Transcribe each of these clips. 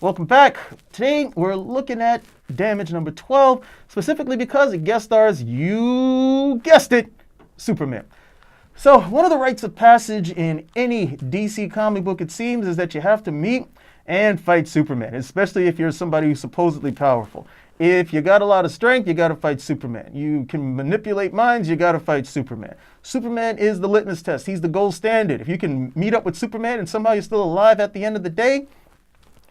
Welcome back. Today we're looking at damage number 12, specifically because it guest stars, you guessed it, Superman. So one of the rites of passage in any DC comic book, it seems, is that you have to meet and fight Superman, especially if you're somebody who's supposedly powerful. If you got a lot of strength, you got to fight Superman. You can manipulate minds, you got to fight Superman. Superman is the litmus test. He's the gold standard. If you can meet up with Superman and somehow you're still alive at the end of the day,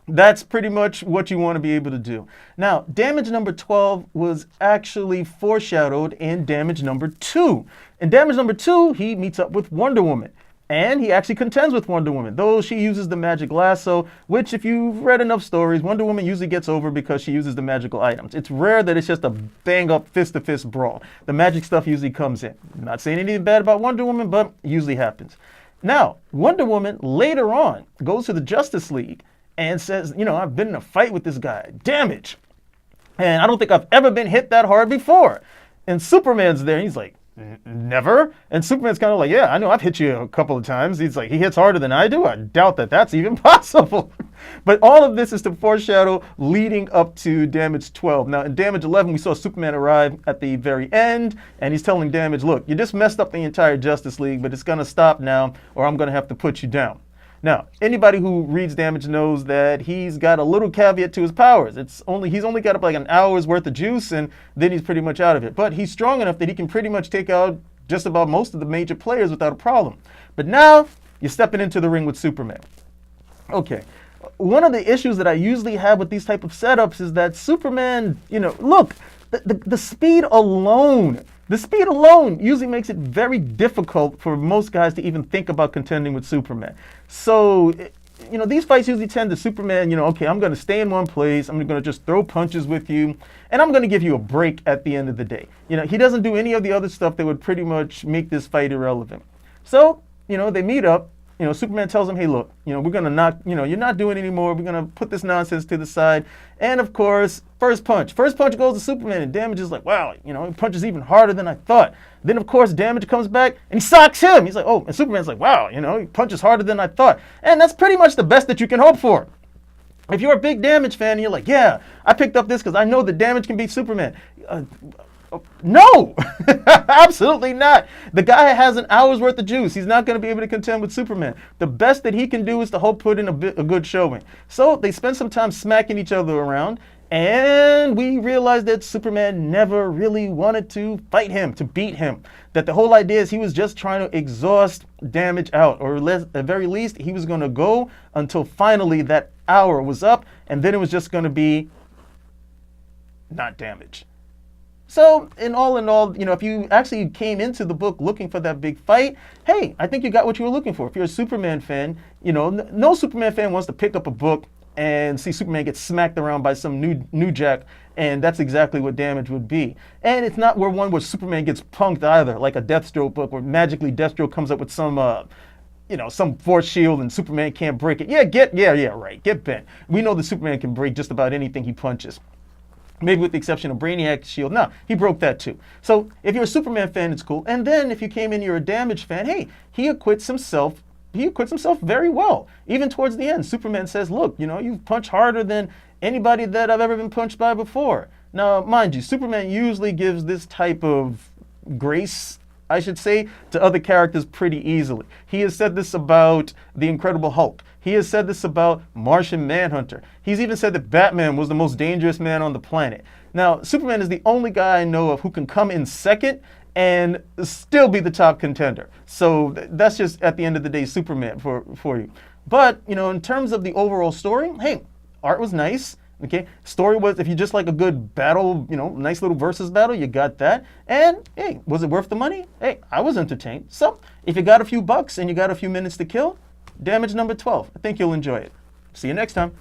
that's pretty much what you want to be able to do. Now, damage number 12 was actually foreshadowed in damage number 2. In damage number 2, he meets up with Wonder Woman. And he actually contends with Wonder Woman, though she uses the magic lasso, which if you've read enough stories, Wonder Woman usually gets over because she uses the magical items. It's rare that it's just a bang-up fist-to-fist brawl. The magic stuff usually comes in. I'm not saying anything bad about Wonder Woman, but it usually happens. Now, Wonder Woman later on goes to the Justice League and says, you know, I've been in a fight with this guy, Damage. And I don't think I've ever been hit that hard before. And Superman's there, and he's like, never? And Superman's kind of like, yeah, I know I've hit you a couple of times. He's like, he hits harder than I do? I doubt that that's even possible. But all of this is to foreshadow leading up to damage 12. Now, in damage 11, we saw Superman arrive at the very end, and he's telling Damage, look, you just messed up the entire Justice League, but it's going to stop now, or I'm going to have to put you down. Now, anybody who reads Damage knows that he's got a little caveat to his powers. He's only got like an hour's worth of juice, and then he's pretty much out of it. But he's strong enough that he can pretty much take out just about most of the major players without a problem. But now, you're stepping into the ring with Superman. Okay, one of the issues that I usually have with these type of setups is that Superman, you know, look, the speed alone, usually makes it very difficult for most guys to even think about contending with Superman. So, you know, these fights usually tend to Superman, you know, okay, I'm going to stay in one place, I'm going to just throw punches with you, and I'm going to give you a break at the end of the day. You know, he doesn't do any of the other stuff that would pretty much make this fight irrelevant. So, you know, they meet up. You know, Superman tells him, hey, look, you know, we're going to not, you know, you're not doing it anymore. We're going to put this nonsense to the side. And of course, first punch goes to Superman, and Damage is like, wow, you know, he punches even harder than I thought. Then of course, Damage comes back and he socks him. He's like, oh, and Superman's like, wow, you know, he punches harder than I thought. And that's pretty much the best that you can hope for. If you're a big Damage fan and you're like, yeah, I picked up this because I know that Damage can beat Superman. No, absolutely not. The guy has an hour's worth of juice. He's not going to be able to contend with Superman. The best that he can do is to hope put in a good showing. So they spend some time smacking each other around, and we realized that Superman never really wanted to fight him, to beat him. That the whole idea is he was just trying to exhaust Damage out, or at the very least, he was going to go until finally that hour was up, and then it was just going to be not Damage. So, in all, you know, if you actually came into the book looking for that big fight, hey, I think you got what you were looking for. If you're a Superman fan, you know, no Superman fan wants to pick up a book and see Superman get smacked around by some new jack, and that's exactly what Damage would be. And it's not where Superman gets punked either, like a Deathstroke book where magically Deathstroke comes up with some, you know, some force shield and Superman can't break it. Get bent. We know that Superman can break just about anything he punches. Maybe with the exception of Brainiac's shield. No, he broke that too. So if you're a Superman fan, it's cool. And then if you came in, you're a Damage fan, hey, he acquits himself very well. Even towards the end, Superman says, look, you know, you punch harder than anybody that I've ever been punched by before. Now, mind you, Superman usually gives this type of grace, I should say, to other characters pretty easily. He has said this about the Incredible Hulk. He has said this about Martian Manhunter. He's even said that Batman was the most dangerous man on the planet. Now, Superman is the only guy I know of who can come in second and still be the top contender. So that's just, at the end of the day, Superman for you. But, you know, in terms of the overall story, hey, art was nice. Okay, story was, if you just like a good battle, you know, nice little versus battle, you got that. And hey, was it worth the money? Hey, I was entertained. So if you got a few bucks and you got a few minutes to kill, damage number 12. I think you'll enjoy it. See you next time.